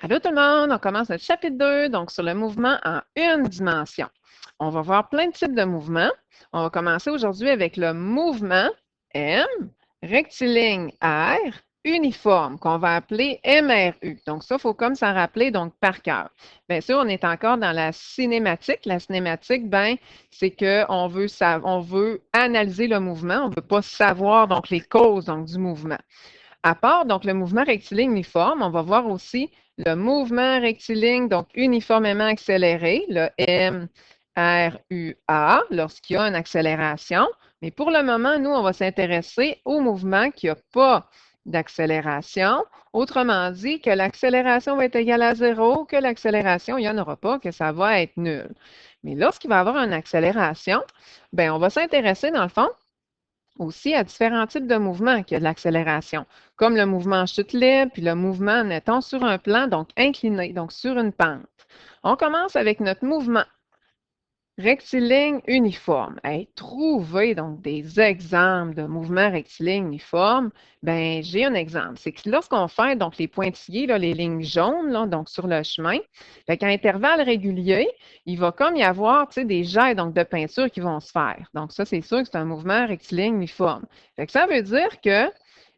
Allô tout le monde, on commence notre chapitre 2, donc sur le mouvement en une dimension. On va voir plein de types de mouvements. On va commencer aujourd'hui avec le mouvement M, rectiligne R, uniforme, qu'on va appeler MRU. Donc ça, il faut comme s'en rappeler donc par cœur. Bien sûr, on est encore dans la cinématique. La cinématique, ben, c'est qu'on veut, on veut analyser le mouvement, on ne veut pas savoir donc les causes donc, du mouvement. À part donc le mouvement rectiligne uniforme, on va voir aussi le mouvement rectiligne donc uniformément accéléré, le MRUA, lorsqu'il y a une accélération. Mais pour le moment, nous, on va s'intéresser au mouvement qui n'a pas d'accélération. Autrement dit, que l'accélération va être égale à 0, que l'accélération, il n'y en aura pas, que ça va être nul. Mais lorsqu'il va y avoir une accélération, bien, on va s'intéresser, dans le fond, aussi à différents types de mouvements qui a de l'accélération, comme le mouvement en chute libre, puis le mouvement en étant sur un plan, donc incliné, donc sur une pente. On commence avec notre mouvement rectiligne uniforme. Hey, trouver donc des exemples de mouvements rectilignes uniformes, ben j'ai un exemple. C'est que lorsqu'on fait donc les pointillés, là, les lignes jaunes, là, donc sur le chemin, qu'à intervalles réguliers, il va comme y avoir des jets donc, de peinture qui vont se faire. Donc, ça, c'est sûr que c'est un mouvement rectiligne uniforme. Fait que ça veut dire que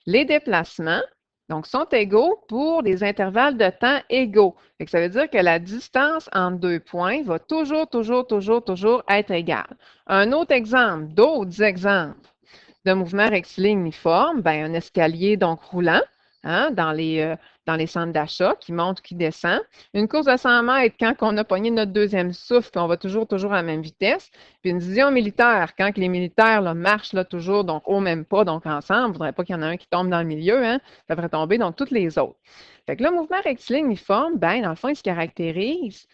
les déplacements donc, sont égaux pour des intervalles de temps égaux. Fait que ça veut dire que la distance entre deux points va toujours être égale. Un autre exemple, d'autres exemples de mouvement rectiligne uniforme, ben, un escalier donc roulant hein, dans les centres d'achat qui monte, qui descend. Une course de 100 mètres quand on a pogné notre deuxième souffle, qu'on va toujours à la même vitesse. Puis une vision militaire, quand les militaires là, marchent là, toujours donc au même pas, donc ensemble. Il ne faudrait pas qu'il y en ait un qui tombe dans le milieu, hein, ça devrait tomber donc toutes les autres. Fait que le mouvement rectiligne uniforme, ben, dans le fond, il se caractérise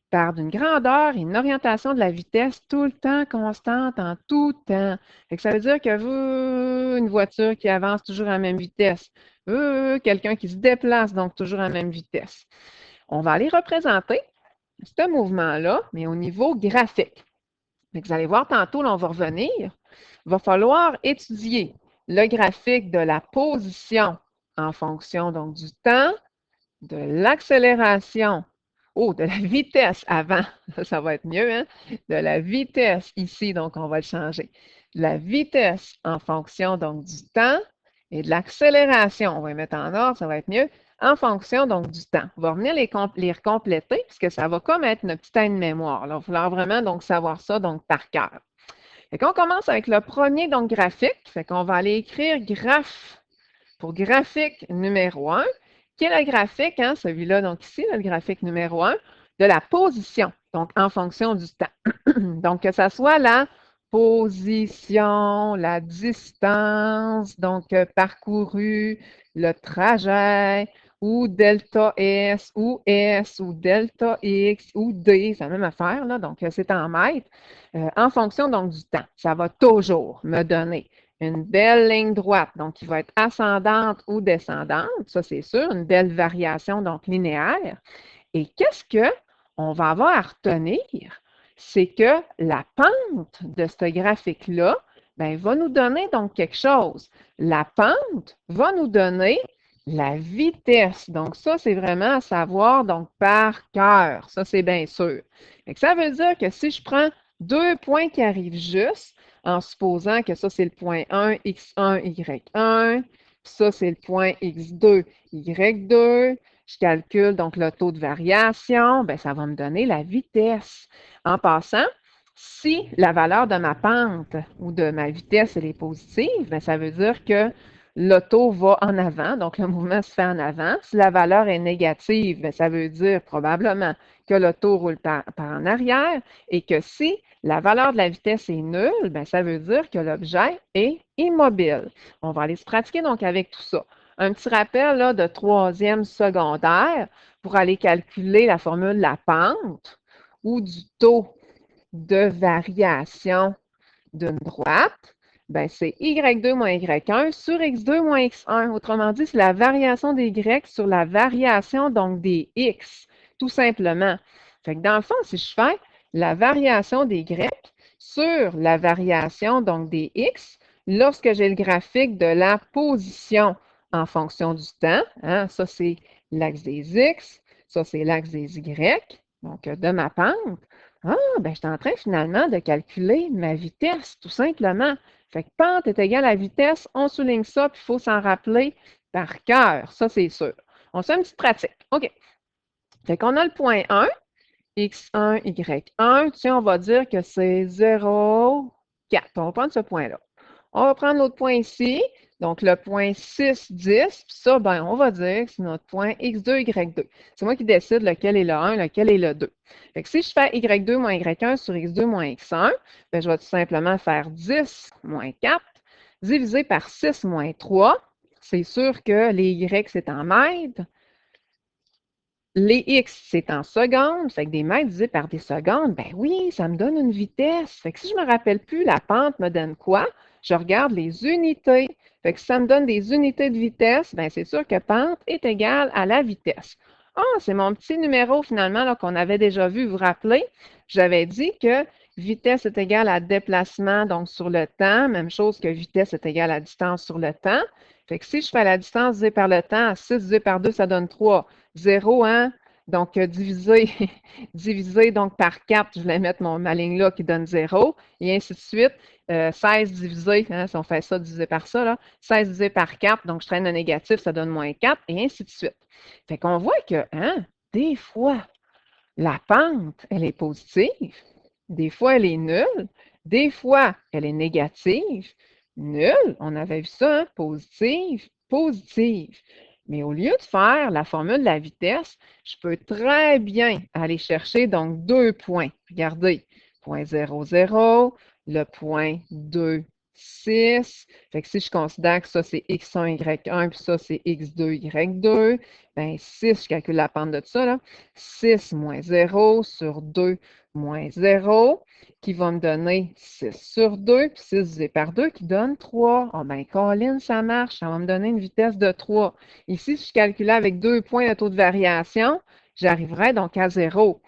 par d'une grandeur et une orientation de la vitesse tout le temps constante en tout temps. Fait que ça veut dire que une voiture qui avance toujours à la même vitesse, quelqu'un qui se déplace donc toujours à la même vitesse. On va aller représenter ce mouvement-là, mais au niveau graphique. Fait que vous allez voir tantôt, là, on va revenir. Il va falloir étudier le graphique de la position en fonction donc du temps, de l'accélération, de la vitesse avant, ça va être mieux, hein? De la vitesse ici, donc on va le changer. De la vitesse en fonction donc du temps et de l'accélération, on va les mettre en ordre, ça va être mieux, en fonction donc du temps. On va venir les recompléter puisque ça va comme être notre petite aide-mémoire. Il va falloir vraiment donc savoir ça donc par cœur. Fait qu'on commence avec le premier donc graphique. Fait qu'on va aller écrire graphe pour graphique numéro 1, qui est le graphique, hein, celui-là, donc ici, le graphique numéro 1, de la position, donc en fonction du temps. Donc, que ce soit la position, la distance, donc parcourue, le trajet, ou delta S, ou delta X, ou D, c'est la même affaire, là, donc c'est en mètres, en fonction donc du temps. Ça va toujours me donner une belle ligne droite, donc qui va être ascendante ou descendante, ça c'est sûr, une belle variation donc linéaire. Et qu'est-ce qu'on va avoir à retenir? C'est que la pente de ce graphique-là ben, va nous donner donc quelque chose. La pente va nous donner la vitesse. Donc, ça, c'est vraiment à savoir donc par cœur. Ça, c'est bien sûr. Et ça veut dire que si je prends deux points qui arrivent juste, en supposant que ça, c'est le point 1, x1, y1, puis ça, c'est le point x2, y2, je calcule donc le taux de variation, bien, ça va me donner la vitesse. En passant, si la valeur de ma pente ou de ma vitesse elle est positive, bien, ça veut dire que l'auto va en avant, donc le mouvement se fait en avant. Si la valeur est négative, bien, ça veut dire probablement que l'auto roule par en arrière et que si la valeur de la vitesse est nulle, bien, ça veut dire que l'objet est immobile. On va aller se pratiquer donc avec tout ça. Un petit rappel là, de troisième secondaire pour aller calculer la formule de la pente ou du taux de variation d'une droite. Ben, c'est y2 moins y1 sur x2 moins x1. Autrement dit, c'est la variation des y sur la variation donc des x, tout simplement. Fait que dans le fond, si je fais la variation des y sur la variation donc des x, lorsque j'ai le graphique de la position en fonction du temps, hein, ça c'est l'axe des x, Ça, c'est l'axe des Y, donc de ma pente. Ah, ben, je suis en train finalement de calculer ma vitesse, tout simplement. Fait que pente est égale à vitesse, on souligne ça, puis il faut s'en rappeler par cœur, ça c'est sûr. On se fait une petite pratique. OK. Fait qu'on a le point 1, x1, y1. Tiens, on va dire que c'est 0, 4. On va prendre ce point-là. On va prendre l'autre point ici, donc le point 6, 10. Puis ça, ben, on va dire que c'est notre point x2, y2. C'est moi qui décide lequel est le 1, lequel est le 2. Fait que si je fais y2 moins y1 sur x2 moins x1, ben, je vais tout simplement faire 10 moins 4 divisé par 6 moins 3. C'est sûr que les y, c'est en mètres. Les x, c'est en secondes. Fait que des mètres divisé par des secondes, ben oui, ça me donne une vitesse. Fait que si je ne me rappelle plus, la pente me donne quoi? Je regarde les unités. Fait que si ça me donne des unités de vitesse, ben c'est sûr que pente est égale à la vitesse. Ah, c'est mon petit numéro finalement qu'on avait déjà vu, vous vous rappelez? J'avais dit que vitesse est égale à déplacement, donc sur le temps. Même chose que vitesse est égale à distance sur le temps. Fait que si je fais la distance divisée par le temps, 6 divisé par 2, ça donne 3. 0, hein? Donc, divisé donc, par 4, je vais mettre ma ligne là qui donne 0, et ainsi de suite. 16 divisé, hein, si on fait ça divisé par ça, là, 16 divisé par 4, donc je traîne le négatif, ça donne moins 4, et ainsi de suite. Fait qu'on voit que, hein, des fois, la pente, elle est positive, des fois, elle est nulle, des fois, elle est négative. Nulle, on avait vu ça, hein, positive, positive. Mais au lieu de faire la formule de la vitesse, je peux très bien aller chercher donc 2 points. Regardez, point 0, 0, le point 2, 6. Fait que si je considère que ça, c'est x1, y1, puis ça, c'est x2, y2, bien 6, je calcule la pente de ça, là. 6 moins 0 sur 2 moins 0, qui va me donner 6 sur 2, puis 6 divisé par 2 qui donne 3. Ah bien, Colin, ça marche, ça va me donner une vitesse de 3. Ici, si je calculais avec 2 points de taux de variation, j'arriverais donc à 0.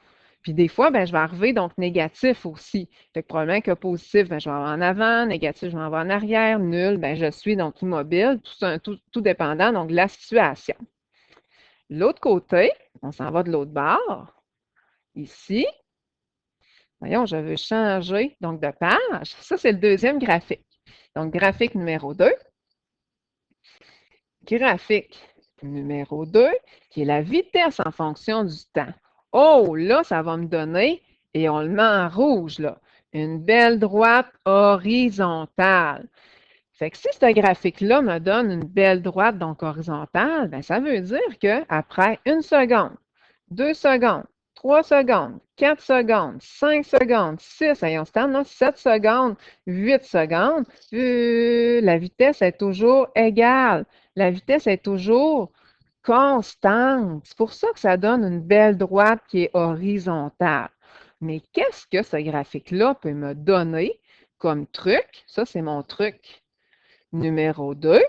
Puis des fois, ben, je vais arriver donc négatif aussi. Fait que probablement que positif, ben, je vais avoir en avant, négatif, je vais avoir en arrière, nul, ben, je suis donc immobile, tout dépendant donc de la situation. L'autre côté, on s'en va de l'autre bord. Ici, voyons, je veux changer donc de page. Ça, c'est le deuxième graphique. Donc, graphique numéro 2. Graphique numéro 2, qui est la vitesse en fonction du temps. Oh, là, ça va me donner, et on le met en rouge, là, une belle droite horizontale. Fait que si ce graphique-là me donne une belle droite, donc horizontale, bien, ça veut dire qu'après 1 seconde, 2 secondes, 3 secondes, 4 secondes, 5 secondes, 6, on se tente, là, 7 secondes, 8 secondes, la vitesse est toujours égale. La vitesse est toujours constante. C'est pour ça que ça donne une belle droite qui est horizontale. Mais qu'est-ce que ce graphique-là peut me donner comme truc? Ça, c'est mon truc numéro 2,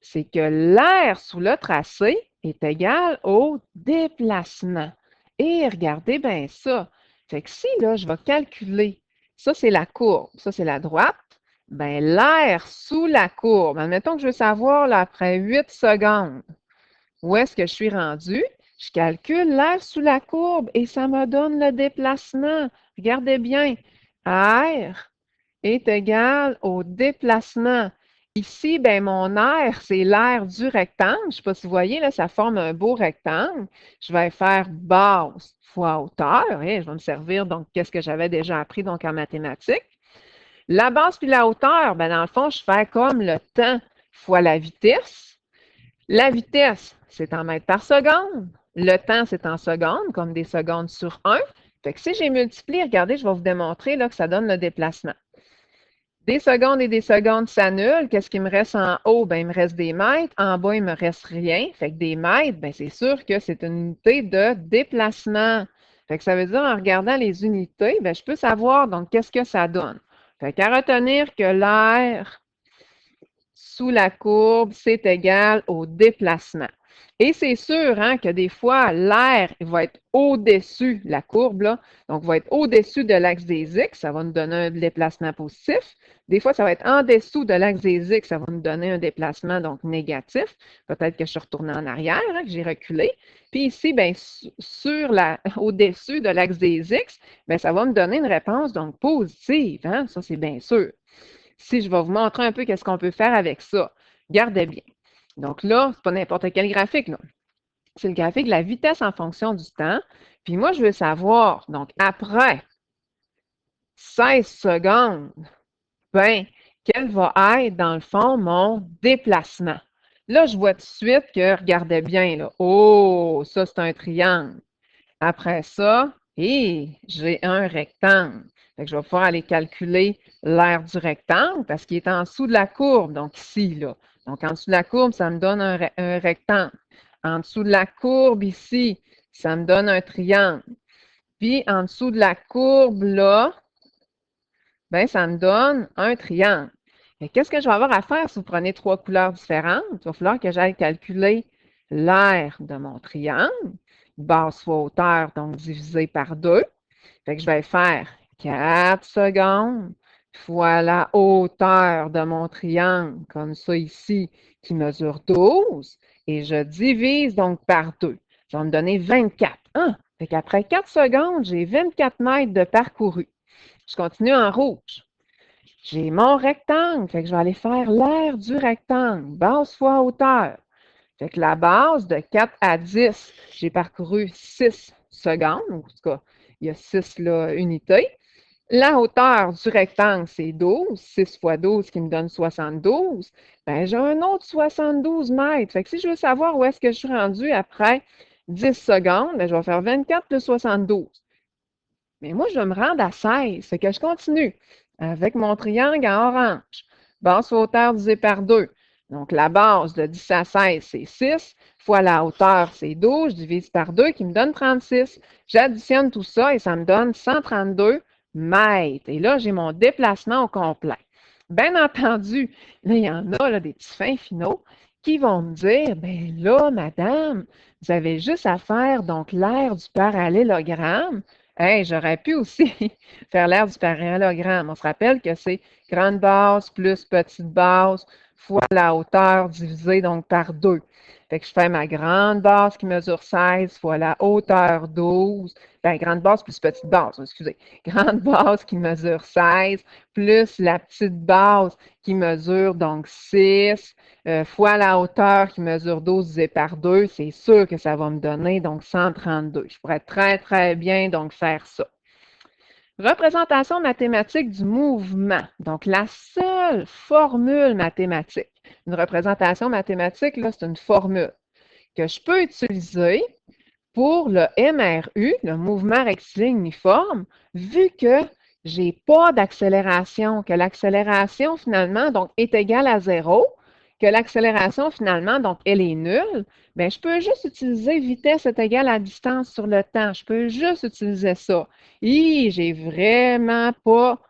c'est que l'air sous le tracé est égal au déplacement. Et regardez bien ça. Fait que si là, je vais calculer, ça c'est la courbe, ça c'est la droite, bien l'air sous la courbe, admettons que je veux savoir là, après 8 secondes, où est-ce que je suis rendu? Je calcule l'air sous la courbe et ça me donne le déplacement. Regardez bien, R est égal au déplacement. Ici, ben, mon aire, c'est l'aire du rectangle. Je ne sais pas si vous voyez, là, ça forme un beau rectangle. Je vais faire base fois hauteur. Et je vais me servir, donc, qu'est-ce que j'avais déjà appris donc, en mathématiques. La base puis la hauteur, ben, dans le fond, je fais comme le temps fois la vitesse. La vitesse, c'est en mètres par seconde. Le temps, c'est en secondes, comme des secondes sur 1. Fait que si j'ai multiplié, regardez, je vais vous démontrer là, que ça donne le déplacement. Des secondes et des secondes s'annulent. Qu'est-ce qui me reste en haut? Ben, il me reste des mètres. En bas, il ne me reste rien. Fait que des mètres, ben, c'est sûr que c'est une unité de déplacement. Fait que ça veut dire, en regardant les unités, ben, je peux savoir donc qu'est-ce que ça donne. Fait qu'à retenir que l'air sous la courbe, c'est égal au déplacement. Et c'est sûr hein, que des fois, l'air va être au-dessus, la courbe, là, donc va être au-dessus de l'axe des X, ça va nous donner un déplacement positif. Des fois, ça va être en dessous de l'axe des X, ça va nous donner un déplacement donc négatif. Peut-être que je suis retournée en arrière, hein, que j'ai reculé. Puis ici, bien, au-dessus de l'axe des X, bien, ça va me donner une réponse donc positive. Hein? Ça, c'est bien sûr. Si je vais vous montrer un peu qu'est-ce qu'on peut faire avec ça. Gardez bien. Donc là, c'est pas n'importe quel graphique, là. C'est le graphique de la vitesse en fonction du temps. Puis moi, je veux savoir, donc après 16 secondes, ben, quel va être, dans le fond, mon déplacement? Là, je vois tout de suite que, regardez bien, là, oh, ça, c'est un triangle. Après ça, j'ai un rectangle. Fait que je vais pouvoir aller calculer l'aire du rectangle parce qu'il est en dessous de la courbe, donc ici, là. Donc, en dessous de la courbe, ça me donne un rectangle. En dessous de la courbe, ici, ça me donne un triangle. Puis, en dessous de la courbe, là, ben, ça me donne un triangle. Qu'est-ce que je vais avoir à faire si vous prenez trois couleurs différentes? Il va falloir que j'aille calculer l'aire de mon triangle, base fois hauteur, donc divisé par 2. Fait que je vais faire 4 secondes fois la hauteur de mon triangle, comme ça ici, qui mesure 12, et je divise donc par 2. Ça va me donner 24. Fait qu'après 4 secondes, j'ai 24 mètres de parcouru. Je continue en rouge. J'ai mon rectangle, fait que je vais aller faire l'aire du rectangle, base fois hauteur. Fait que la base de 4 à 10, j'ai parcouru 6 secondes, en tout cas, il y a 6 là, unités. La hauteur du rectangle, c'est 12. 6 fois 12 qui me donne 72. Ben, j'ai un autre 72 mètres. Fait que si je veux savoir où est-ce que je suis rendu après 10 secondes, ben, je vais faire 24 plus 72. Mais moi, je vais me rendre à 16. Fait que je continue avec mon triangle en orange. Base fois hauteur divisé par 2. Donc, la base de 10 à 16, c'est 6, fois la hauteur, c'est 12, je divise par 2, qui me donne 36. J'additionne tout ça et ça me donne 132 mètres. Et là, j'ai mon déplacement au complet. Bien entendu, là, il y en a là, des petits fins finaux qui vont me dire, ben là, madame, vous avez juste à faire donc l'aire du parallélogramme. Hey, j'aurais pu aussi faire l'aire du parallélogramme. On se rappelle que c'est grande base plus petite base fois la hauteur divisée donc par 2. Fait que je fais ma grande base qui mesure 16 fois la hauteur 12. Ben, grande base plus petite base, excusez. Grande base qui mesure 16 plus la petite base qui mesure donc 6 fois la hauteur qui mesure 12 divisé par 2. C'est sûr que ça va me donner donc 132. Je pourrais très, très bien donc faire ça. Représentation mathématique du mouvement. Donc, la seule formule mathématique. Une représentation mathématique, là, c'est une formule que je peux utiliser pour le MRU, le mouvement rectiligne uniforme, vu que je n'ai pas d'accélération, que l'accélération, finalement, donc, est égale à 0, que l'accélération, finalement, donc, elle est nulle, bien, je peux juste utiliser vitesse est égale à distance sur le temps. Je peux juste utiliser ça. Et j'ai vraiment pas,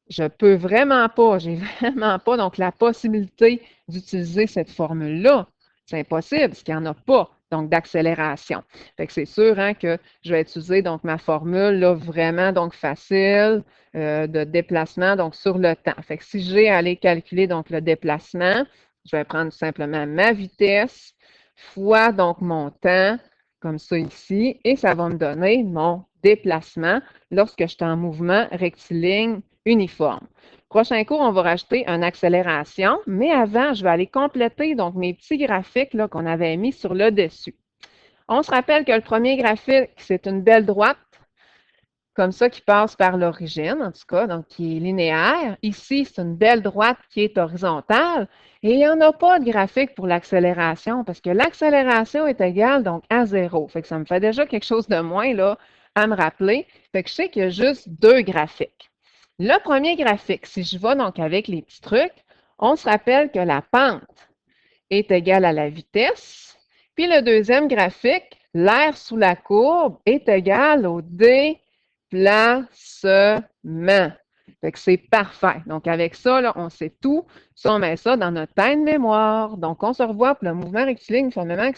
j'ai vraiment pas, donc, la possibilité d'utiliser cette formule-là. C'est impossible, parce qu'il n'y en a pas, donc, d'accélération. Fait que c'est sûr hein, que je vais utiliser, donc, ma formule, là, vraiment, donc, facile de déplacement, donc, sur le temps. Fait que si j'ai à aller calculer, donc, le déplacement, je vais prendre tout simplement ma vitesse fois, donc, mon temps, comme ça ici, et ça va me donner mon déplacement lorsque je suis en mouvement rectiligne uniforme. Prochain cours, on va rajouter une accélération, mais avant, je vais aller compléter donc mes petits graphiques là, qu'on avait mis sur le dessus. On se rappelle que le premier graphique, c'est une belle droite, comme ça, qui passe par l'origine, en tout cas, donc qui est linéaire. Ici, c'est une belle droite qui est horizontale. Et il n'y en a pas de graphique pour l'accélération, parce que l'accélération est égale donc à 0. Fait que ça me fait déjà quelque chose de moins là, à me rappeler. Fait que je sais qu'il y a juste deux graphiques. Le premier graphique, si je vais donc avec les petits trucs, on se rappelle que la pente est égale à la vitesse. Puis le deuxième graphique, l'aire sous la courbe est égal au déplacement. Fait que c'est parfait. Donc, avec ça, là, on sait tout. Ça, on met ça dans notre tête de mémoire. Donc, on se revoit pour le mouvement rectiligne, formellement